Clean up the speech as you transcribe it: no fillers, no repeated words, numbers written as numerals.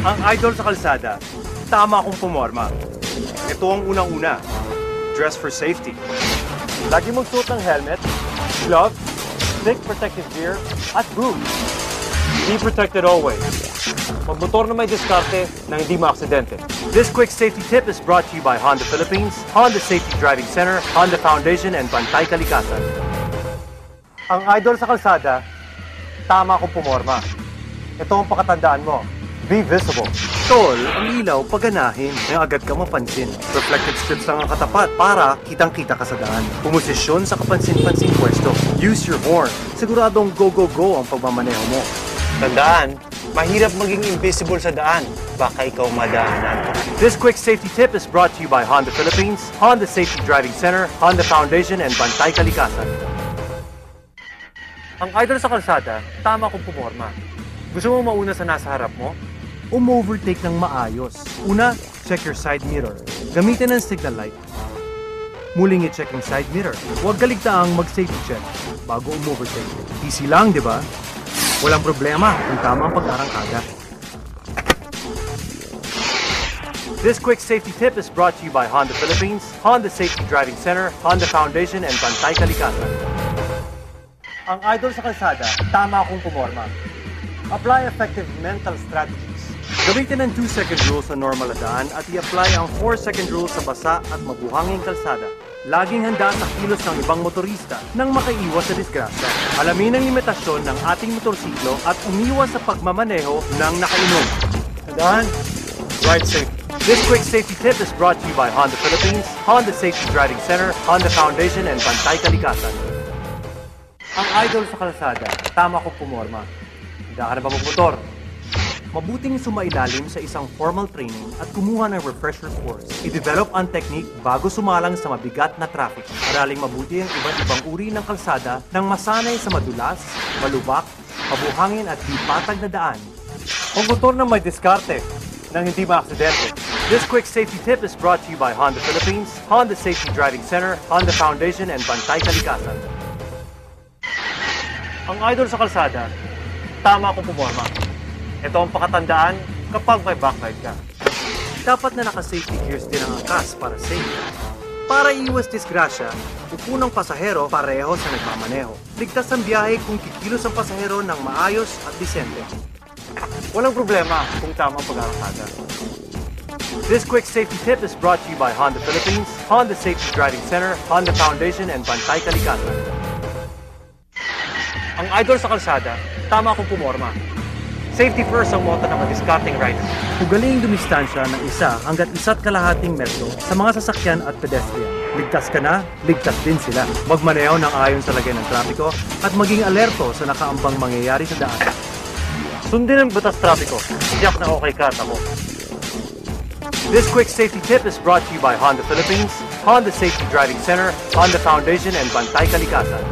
Ang idol sa kalsada, tama akong pumorma. Ito ang unang-una. Dress for safety. Lagi mong suot ng helmet, gloves, thick protective gear, at boots. Be protected always. Magmotor na may diskarte na hindi maaksidente. This quick safety tip is brought to you by Honda Philippines, Honda Safety Driving Center, Honda Foundation, and Bantay Kalikasan. Ang idol sa kalsada, tama akong pumorma. Ito ang pakatandaan mo. Be visible. Tol, ang ilaw paganahin na agad ka mapansin. Reflective strips lang ang katapat para kitang-kita ka sa daan. Pumosisyon sa kapansin-pansing pwesto. Use your horn. Siguradong go-go-go ang pagmamaneho mo. Tandaan, mahirap maging invisible sa daan. Baka ikaw madaanan. This quick safety tip is brought to you by Honda Philippines, Honda Safety Driving Center, Honda Foundation, and Bantay Kalikasan. Ang idol sa kalsada, tama kung pumorma. Gusto mo mauna sa nasa harap mo? Overtake ng maayos. Una, check your side mirror. Gamitin ang signal light. Muling i-check ang side mirror. Huwag kaligtaang mag-safety check bago overtake. Easy lang, di ba? Walang problema kung tama ang pag-arangkada. This quick safety tip is brought to you by Honda Philippines, Honda Safety Driving Center, Honda Foundation, and Bantay Kalikasan. Ang idol sa kalsada, tama akong pumorma. Apply effective mental strategies. Gamitin ang 2-second rule sa normal na daan at i-apply ang 4-second rule sa basa at mabuhanging kalsada. Laging handa sa kilos ng ibang motorista nang makaiwas sa disgrasya. Alamin ang limitasyon ng ating motorsiklo at umiwas sa pagmamaneho ng nakainom. Tandaan, ride safe. This quick safety tip is brought to you by Honda Philippines, Honda Safety Driving Center, Honda Foundation, and Bantay Kalikasan. Ang idol sa kalsada, tama kong pumorma. Handa ka na ba magmotor? Mabuting sumailalim sa isang formal training at kumuha ng refresher course. I-develop ang technique bago sumalang sa mabigat na traffic. Araling mabuti ang iba't ibang uri ng kalsada nang masanay sa madulas, malubak, mabuhangin at di patag na daan. Magmotor na may diskarte nang hindi maaksidente. This quick safety tip is brought to you by Honda Philippines, Honda Safety Driving Center, Honda Foundation, and Bantay Kalikasan. Ang idol sa kalsada, tama akong pumorma. Ito ang pakatandaan kapag may backlight ka. Dapat na naka-safety gears din ang angkas para safe. Para iwas disgrasya, upo ng pasahero pareho sa nagmamaneho. Ligtas ang biyahe kung kikilos ang pasahero ng maayos at disente. Walang problema kung tama ang pag-arangkada. This quick safety tip is brought to you by Honda Philippines, Honda Safety Driving Center, Honda Foundation, and Bantay Kalikasan. Ang idol sa kalsada, tama akong pumorma. Safety first ang motto ng madiskarteng rider. Ugaling dumistansya ng 1 hanggat 1.5 metro sa mga sasakyan at pedestrian. Ligtas ka na, ligtas din sila. Magmaneho ng ayon sa lagay ng trapiko at maging alerto sa nakaambang mangyayari sa daan. Sundin ang batas trapiko. Tiyak na okay ka at ako. This quick safety tip is brought to you by Honda Philippines, Honda Safety Driving Center, Honda Foundation, and Bantay Kalikasan.